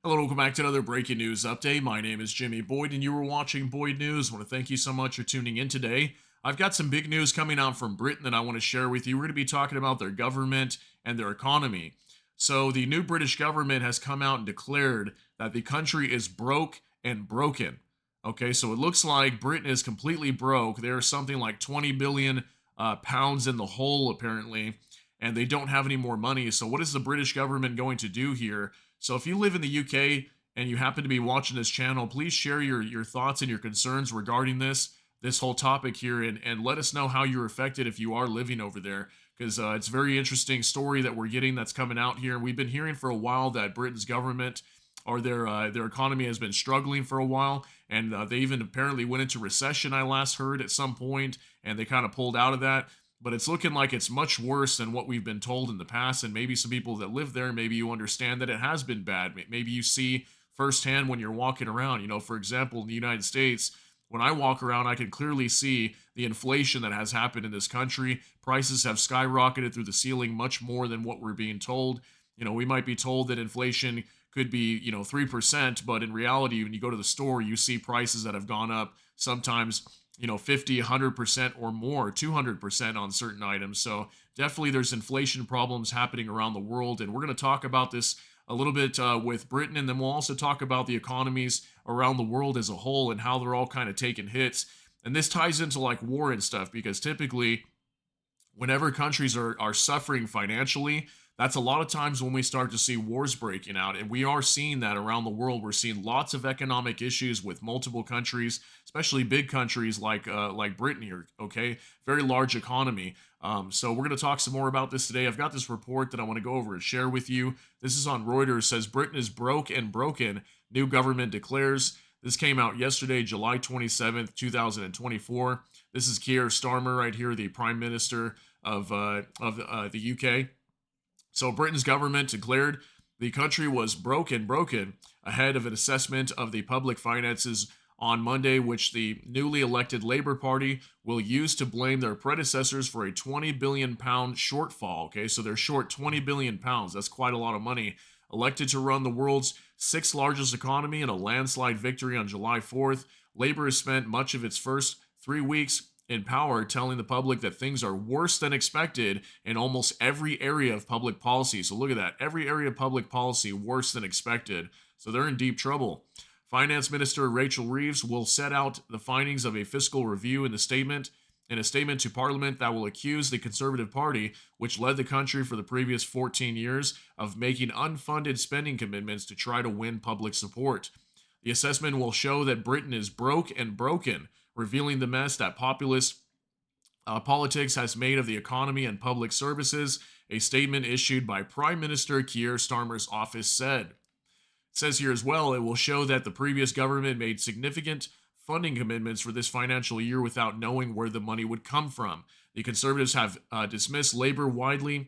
Hello, welcome back to another breaking news update. My name is Jimmy Boyd, and you were watching Boyd News. I want to thank you so much for tuning in today. I've got some big news coming out from Britain that I want to share with you. We're going to be talking about their government and their economy. So, the new British government has come out and declared that the country is broke and broken. Okay, so it looks like Britain is completely broke. There's something like 20 billion pounds in the hole, apparently, and they don't have any more money. So, what is the British government going to do here? So if you live in the UK and you happen to be watching this channel, please share your thoughts and your concerns regarding this whole topic here, and let us know how you're affected if you are living over there, because it's a very interesting story that we're getting that's coming out here. We've been hearing for a while that Britain's government or their economy has been struggling for a while, and they even apparently went into recession. I last heard at some point, and they kind of pulled out of that. But it's looking like it's much worse than what we've been told in the past. And maybe some people that live there, maybe you understand that it has been bad. Maybe you see firsthand when you're walking around. For example, in the United States, when I walk around, I can clearly see the inflation that has happened in this country. Prices have skyrocketed through the ceiling much more than what we're being told. We might be told that inflation could be, 3%, but in reality, when you go to the store, you see prices that have gone up sometimes 50, 100% or more, 200% on certain items. So definitely there's inflation problems happening around the world. And we're going to talk about this a little bit with Britain. And then we'll also talk about the economies around the world as a whole and how they're all kind of taking hits. And this ties into like war and stuff, because typically whenever countries are suffering financially, that's a lot of times when we start to see wars breaking out. And we are seeing that around the world. We're seeing lots of economic issues with multiple countries, especially big countries like Britain here. Okay, very large economy. So we're going to talk some more about this today. I've got this report that I want to go over and share with you. This is on Reuters. It says Britain is broke and broken, new government declares. This came out yesterday, July 27th, 2024. This is Keir Starmer right here, the Prime Minister of the UK. So Britain's government declared the country was broken ahead of an assessment of the public finances on Monday, which the newly elected Labour Party will use to blame their predecessors for a £20 billion shortfall. Okay, so they're short £20 billion. That's quite a lot of money. Elected to run the world's sixth largest economy in a landslide victory on July 4th, Labour has spent much of its first 3 weeks in power telling the public that things are worse than expected in almost every area of public policy. So look at that. Every area of public policy worse than expected. So they're in deep trouble. Finance Minister Rachel Reeves will set out the findings of a fiscal review in a statement to Parliament that will accuse the Conservative Party, which led the country for the previous 14 years, of making unfunded spending commitments to try to win public support. The assessment will show that Britain is broke and broken, revealing the mess that populist politics has made of the economy and public services, a statement issued by Prime Minister Keir Starmer's office said. It says here as well, it will show that the previous government made significant funding commitments for this financial year without knowing where the money would come from. The Conservatives have dismissed Labor's widely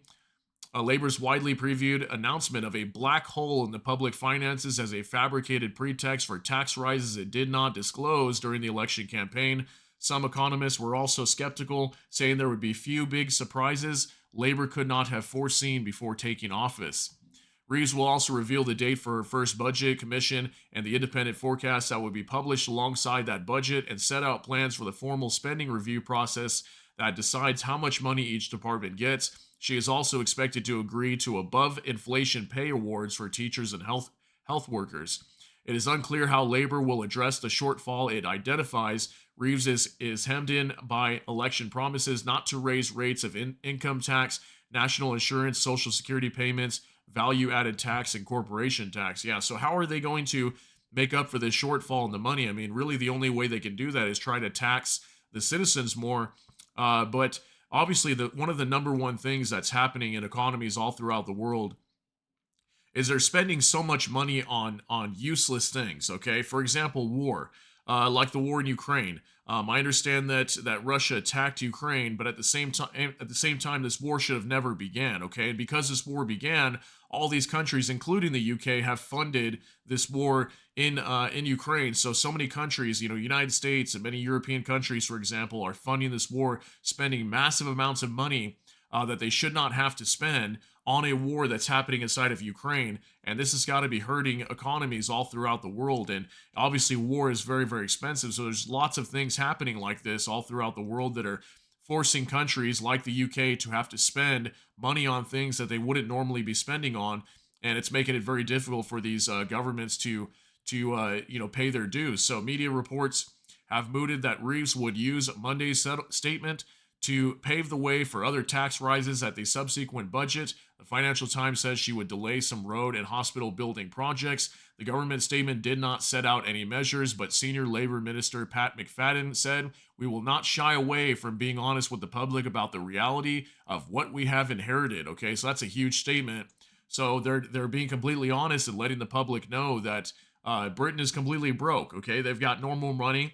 previewed announcement of a black hole in the public finances as a fabricated pretext for tax rises it did not disclose during the election campaign. Some economists were also skeptical, saying there would be few big surprises Labor could not have foreseen before taking office. Reeves will also reveal the date for her first budget commission and the independent forecast that will be published alongside that budget, and set out plans for the formal spending review process that decides how much money each department gets. She is also expected to agree to above inflation pay awards for teachers and health workers. It is unclear how Labor will address the shortfall it identifies. Reeves is hemmed in by election promises not to raise rates of income tax, national insurance, social security payments, value added tax, and corporation tax. Yeah, so how are they going to make up for this shortfall in the money? I mean, really, the only way they can do that is try to tax the citizens more. But obviously, one of the number one things that's happening in economies all throughout the world is they're spending so much money on useless things. Okay, for example, war, like the war in Ukraine. I understand that Russia attacked Ukraine, but at the same time, this war should have never began. Okay, and because this war began, all these countries, including the UK, have funded this war in Ukraine. So many countries, United States and many European countries, for example, are funding this war, spending massive amounts of money that they should not have to spend on a war that's happening inside of Ukraine. And this has got to be hurting economies all throughout the world. And obviously, war is very, very expensive. So there's lots of things happening like this all throughout the world that are forcing countries like the UK to have to spend money on things that they wouldn't normally be spending on. And it's making it very difficult for these governments to pay their dues. So media reports have mooted that Reeves would use Monday's statement to pave the way for other tax rises at the subsequent budget. The Financial Times says she would delay some road and hospital building projects. The government statement did not set out any measures, but Senior Labor Minister Pat McFadden said, "We will not shy away from being honest with the public about the reality of what we have inherited." Okay, so that's a huge statement. So they're being completely honest and letting the public know that Britain is completely broke. Okay, they've got normal money,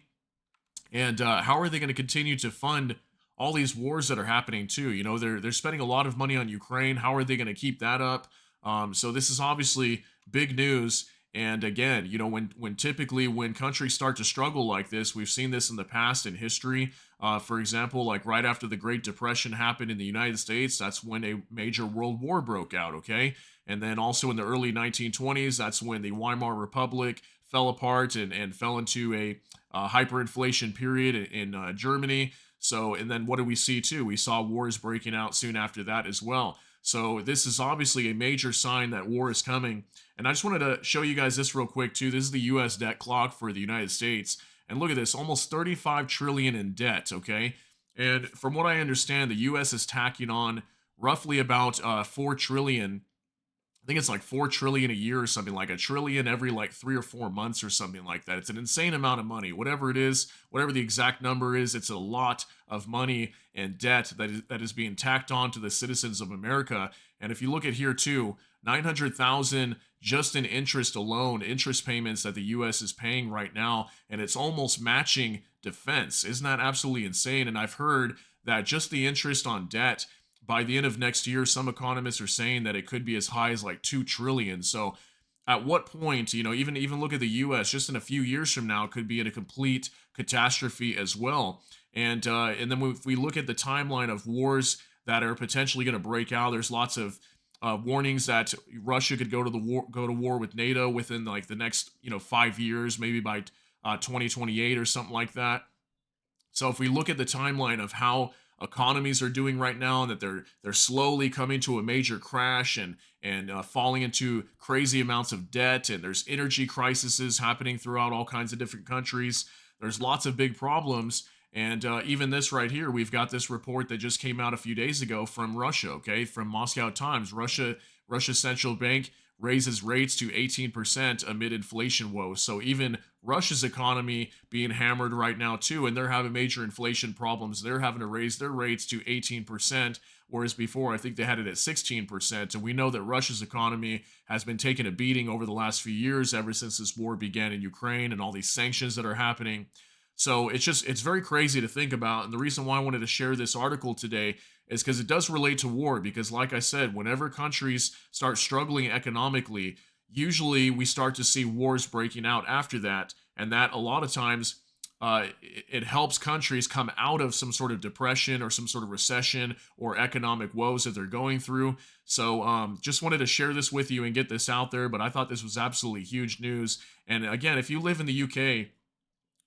and how are they going to continue to fund all these wars that are happening too? You know, they're spending a lot of money on Ukraine. How are they going to keep that up? So this is obviously big news. And again, you know, when typically when countries start to struggle like this, we've seen this in the past in history. For example, like right after the Great Depression happened in the United States, that's when a major world war broke out. Okay, and then also in the early 1920s, that's when the Weimar Republic fell apart and fell into a hyperinflation period in Germany. So, and then what do we see too? We saw wars breaking out soon after that as well. So, this is obviously a major sign that war is coming. And I just wanted to show you guys this real quick too. This is the US debt clock for the United States. And look at this, almost 35 trillion in debt, okay? And from what I understand, the US is tacking on roughly about 4 trillion. I think it's like 4 trillion a year or something, like a trillion every like 3 or 4 months or something like that. It's an insane amount of money. Whatever it is, whatever the exact number is, it's a lot of money and debt that is being tacked on to the citizens of America. And if you look at here too, 900,000 just in interest alone, interest payments that the US is paying right now, and it's almost matching defense. Isn't that absolutely insane? And I've heard that just the interest on debt by the end of next year, some economists are saying that it could be as high as like 2 trillion. So at what point, you know, even look at the US, just in a few years from now, could be in a complete catastrophe as well. And then if we look at the timeline of wars that are potentially going to break out, there's lots of warnings that Russia could go to war with NATO within like the next 5 years, maybe by 2028 or something like that. So if we look at the timeline of how economies are doing right now, and that they're slowly coming to a major crash and falling into crazy amounts of debt, and there's energy crises happening throughout all kinds of different countries. There's lots of big problems. And even this right here, we've got this report that just came out a few days ago from Russia, okay, from Moscow Times. Russia's central bank raises rates to 18% amid inflation woes. So even Russia's economy being hammered right now too, and they're having major inflation problems. They're having to raise their rates to 18%, whereas before I think they had it at 16%. And we know that Russia's economy has been taking a beating over the last few years, ever since this war began in Ukraine and all these sanctions that are happening. So it's very crazy to think about. And the reason why I wanted to share this article today is because it does relate to war. Because like I said, whenever countries start struggling economically, usually we start to see wars breaking out after that. And that a lot of times it helps countries come out of some sort of depression or some sort of recession or economic woes that they're going through. So just wanted to share this with you and get this out there. But I thought this was absolutely huge news. And again, if you live in the UK,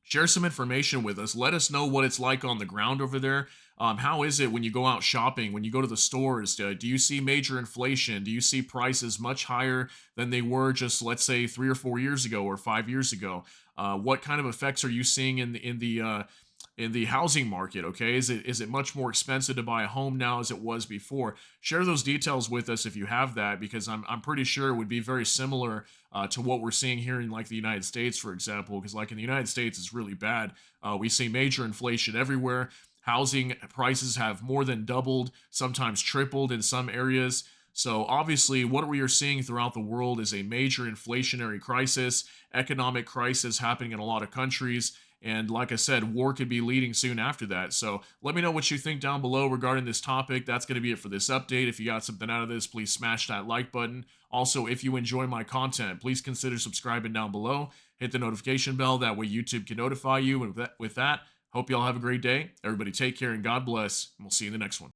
share some information with us. Let us know what it's like on the ground over there. How is it when you go out shopping, when you go to the stores? Do you see major inflation? Do you see prices much higher than they were just, let's say, 3 or 4 years ago or 5 years ago? What kind of effects are you seeing in the housing market? Okay, is it much more expensive to buy a home now as it was before? Share those details with us if you have that, because I'm pretty sure it would be very similar to what we're seeing here in like the United States, for example. Because like in the United States, it's really bad. We see major inflation everywhere. Housing prices have more than doubled, sometimes tripled in some areas. So obviously, what we are seeing throughout the world is a major inflationary crisis, economic crisis happening in a lot of countries. And like I said, war could be leading soon after that. So let me know what you think down below regarding this topic. That's going to be it for this update. If you got something out of this, please smash that like button. Also, if you enjoy my content, please consider subscribing down below. Hit the notification bell. That way YouTube can notify you. And with that, hope you all have a great day. Everybody take care and God bless. And we'll see you in the next one.